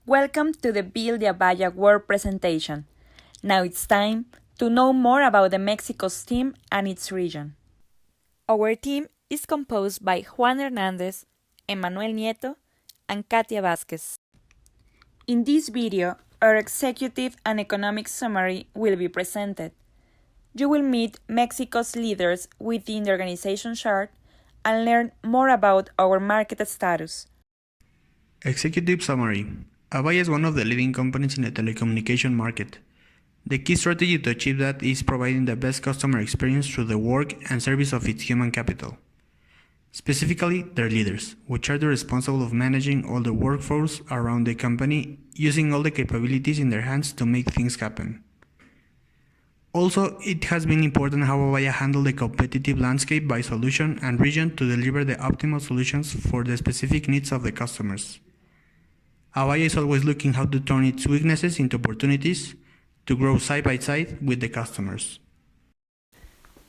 Welcome to the Build the Avaya World presentation. Now it's time to know more about the Mexico's team and its region. Our team is composed by Juan Hernandez, Emmanuel Nieto, and Katia Vasquez. In this video, our executive and economic summary will be presented. You will meet Mexico's leaders within the organization chart and learn more about our market status. Executive Summary. Avaya is one of the leading companies in the telecommunication market. The key strategy to achieve that is providing the best customer experience through the work and service of its human capital. Specifically, their leaders, which are the responsible of managing all the workforce around the company, using all the capabilities in their hands to make things happen. Also, it has been important how Avaya handled the competitive landscape by solution and region to deliver the optimal solutions for the specific needs of the customers. Avaya is always looking how to turn its weaknesses into opportunities to grow side by side with the customers.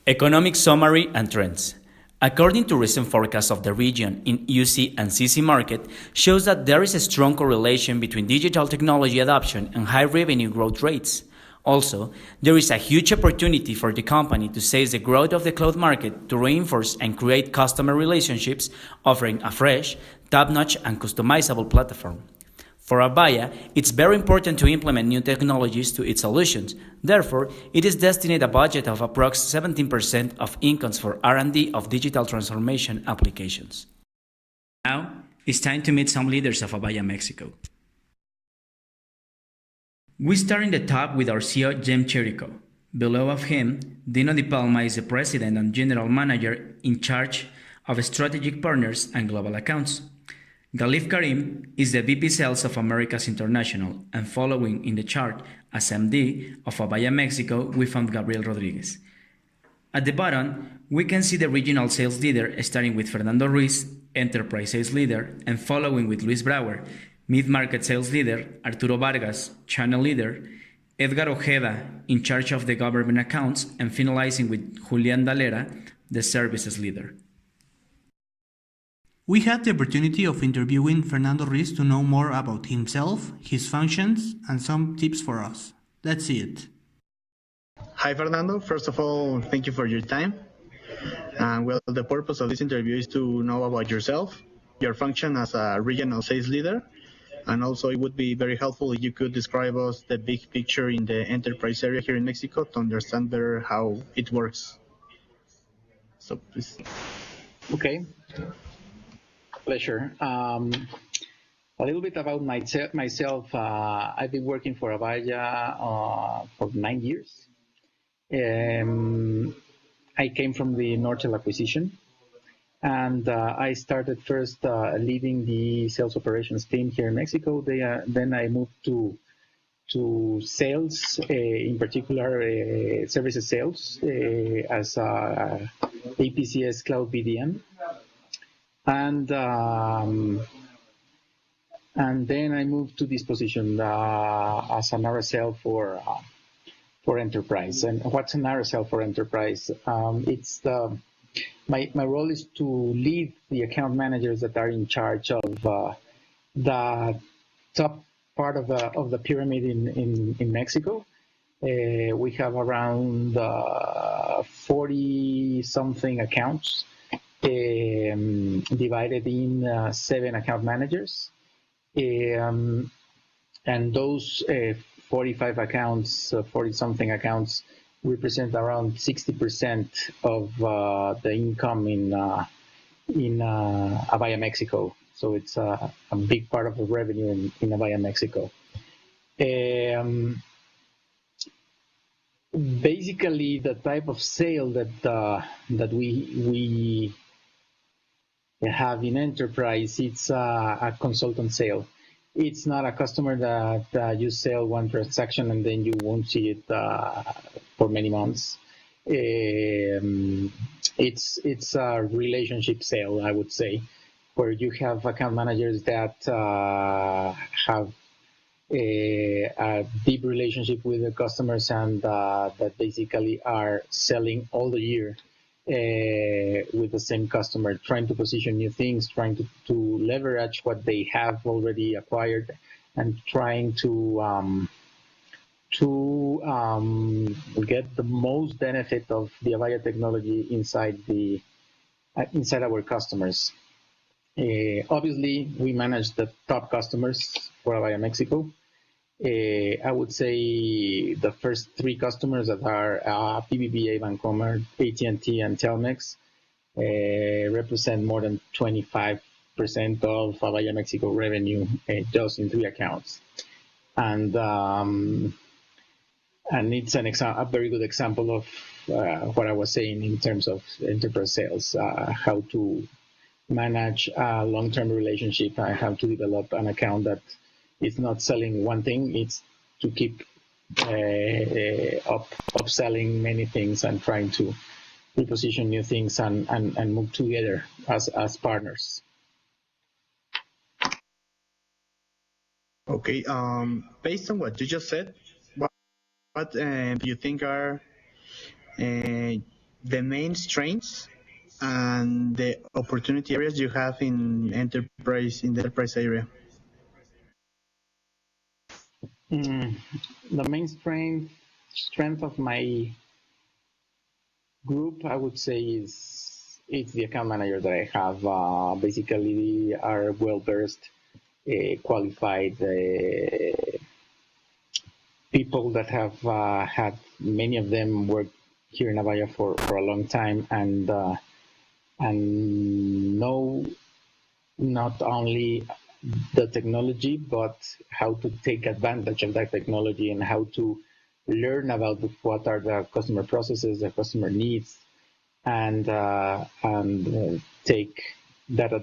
Economic summary and trends. According to recent forecasts of the region in UC and CC market, shows that there is a strong correlation between digital technology adoption and high revenue growth rates. Also, there is a huge opportunity for the company to seize the growth of the cloud market to reinforce and create customer relationships, offering a fresh, top-notch and customizable platform. For Avaya, it's very important to implement new technologies to its solutions. Therefore, it is destined a budget of approximately 17% of incomes for R&D of digital transformation applications. Now, it's time to meet some leaders of Avaya Mexico. We start in the top with our CEO, Jim Chirico. Below of him, Dino Di Palma is the President and General Manager in charge of Strategic Partners and Global Accounts. Galif Karim is the VP Sales of Americas International, and following in the chart as MD of Avaya Mexico, we found Gabriel Rodriguez. At the bottom, we can see the regional sales leader starting with Fernando Ruiz, Enterprise Sales Leader, and following with Luis Brauer, Mid-Market Sales Leader, Arturo Vargas, Channel Leader, Edgar Ojeda, in charge of the Government Accounts, and finalizing with Julian Dalera, the Services Leader. We had the opportunity of interviewing Fernando Ruiz to know more about himself, his functions, and some tips for us. Let's see it. Hi, Fernando. First of all, thank you for your time. The purpose of this interview is to know about yourself, your function as a regional sales leader, and also it would be very helpful if you could describe us the big picture in the enterprise area here in Mexico to understand better how it works. So please. Okay. Pleasure. A little bit about myself. I've been working for Avaya for 9 years. I came from the Nortel acquisition, and I started first leading the sales operations team here in Mexico. Then I moved to sales, in particular services sales, as APCS Cloud BDM. And then I moved to this position as an RSL for enterprise. And what's an RSL for enterprise? My role is to lead the account managers that are in charge of the top part of the pyramid in Mexico. We have around 40 something accounts. Divided in 7 account managers, and those 45 accounts, 40-something accounts, represent around 60% of the income in Avaya Mexico. So it's a big part of the revenue in Avaya Mexico. Basically, the type of sale that we have in enterprise, it's a consultant sale. It's not a customer that you sell one transaction and then you won't see it for many months. It's a relationship sale, I would say, where you have account managers that have a deep relationship with the customers and that basically are selling all the year with the same customer, trying to position new things, trying to leverage what they have already acquired and trying to get the most benefit of the Avaya technology inside our customers. Obviously, we manage the top customers for Avaya Mexico. I would say the first three customers that are PBBA, Bancomer, AT&T, and Telmex represent more than 25% of Avaya Mexico revenue just in three accounts. And it's a very good example of what I was saying in terms of enterprise sales, how to manage a long-term relationship. I have to develop an account that is not selling one thing. It's to keep upselling many things and trying to reposition new things and move together as partners. Okay. Based on what you just said, what do you think are the main strengths and the opportunity areas you have in the enterprise area? The main strength of my group, I would say, is it's the account manager that I have. Basically, are well-versed, qualified people that have had, many of them work here in Avaya for a long time and know not only the technology, but how to take advantage of that technology and how to learn about what are the customer processes, the customer needs, and take that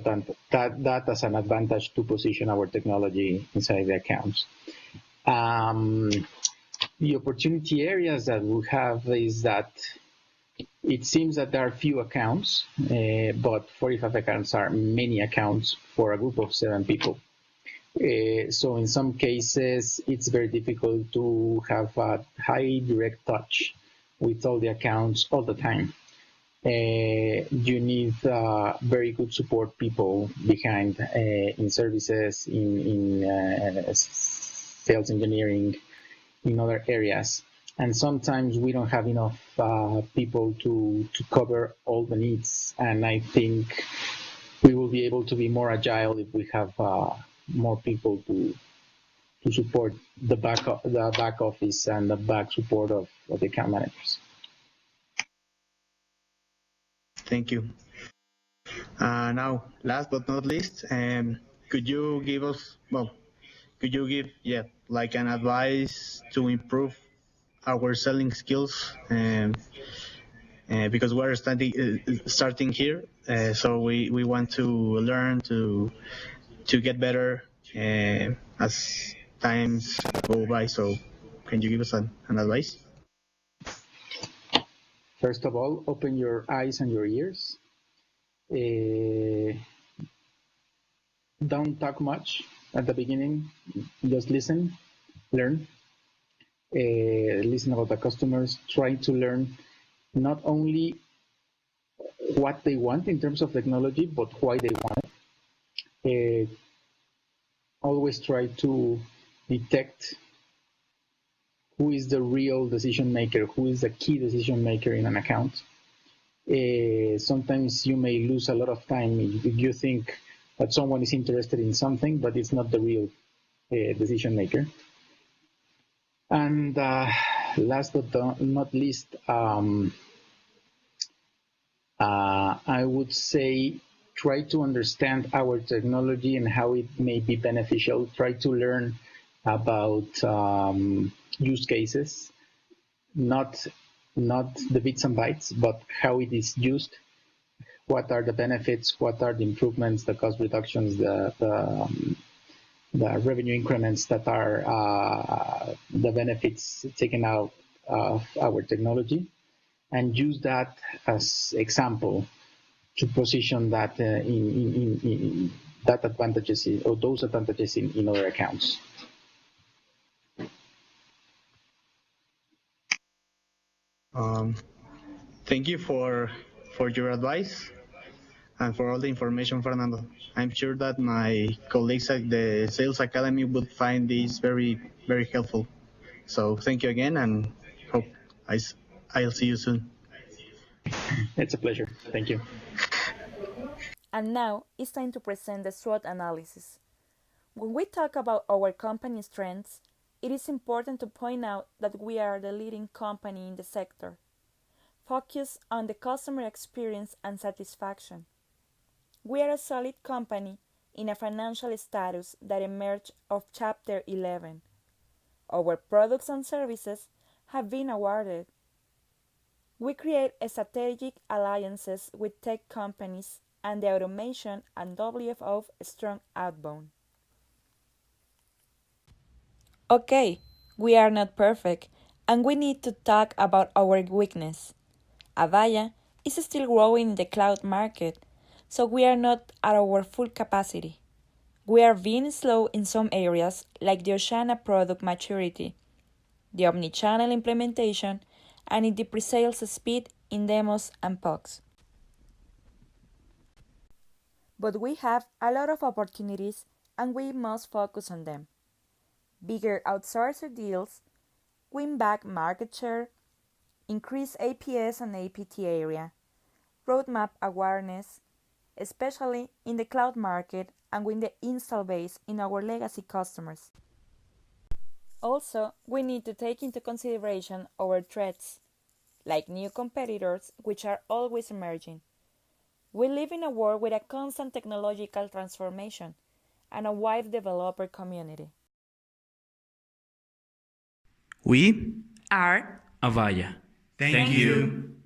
as an advantage to position our technology inside the accounts. The opportunity areas that we have is that it seems that there are few accounts, but 45 accounts are many accounts for a group of 7 people. So in some cases, it's very difficult to have a high direct touch with all the accounts all the time. You need very good support people behind in services, in sales engineering, in other areas. And sometimes we don't have enough people to cover all the needs. And I think we will be able to be more agile if we have more people to support the back office and the back support of the account managers. Thank you. Now, last but not least, could you give like an advice to improve our selling skills? Because we're starting here, so we want to learn to get better as times go by. So, can you give us an advice? First of all, open your eyes and your ears. Don't talk much at the beginning. Just listen, learn. Listen about the customers. Try to learn not only what they want in terms of technology, but why they want it. Always try to detect who is the real decision maker, who is the key decision maker in an account. Sometimes you may lose a lot of time if you think that someone is interested in something, but it's not the real decision maker. And last but not least, I would say try to understand our technology and how it may be beneficial. Try to learn about use cases, not the bits and bytes, but how it is used. What are the benefits? What are the improvements, the cost reductions, the revenue increments that are the benefits taken out of our technology, and use that as example to position that in that advantages or those advantages in other accounts. Thank you for your advice. and for all the information, Fernando. I'm sure that my colleagues at the Sales Academy would find this very, very helpful. So thank you again, and hope I, I'll see you soon. It's a pleasure. Thank you. And now it's time to present the SWOT analysis. When we talk about our company strengths, it is important to point out that we are the leading company in the sector. Focus on the customer experience and satisfaction. We are a solid company in a financial status that emerged of Chapter 11. Our products and services have been awarded. We create strategic alliances with tech companies and the automation and WFO strong outbound. Okay, we are not perfect, and we need to talk about our weakness. Avaya is still growing in the cloud market, so we are not at our full capacity. We are being slow in some areas like the Oceana product maturity, the omnichannel implementation, and in the pre-sales speed in demos and POCs. But we have a lot of opportunities and we must focus on them. Bigger outsourcer deals, win back market share, increase APS and APT area, roadmap awareness, especially in the cloud market and win the install base in our legacy customers. Also, we need to take into consideration our threats, like new competitors which are always emerging. We live in a world with a constant technological transformation and a wide developer community. We Are Avaya. thank you.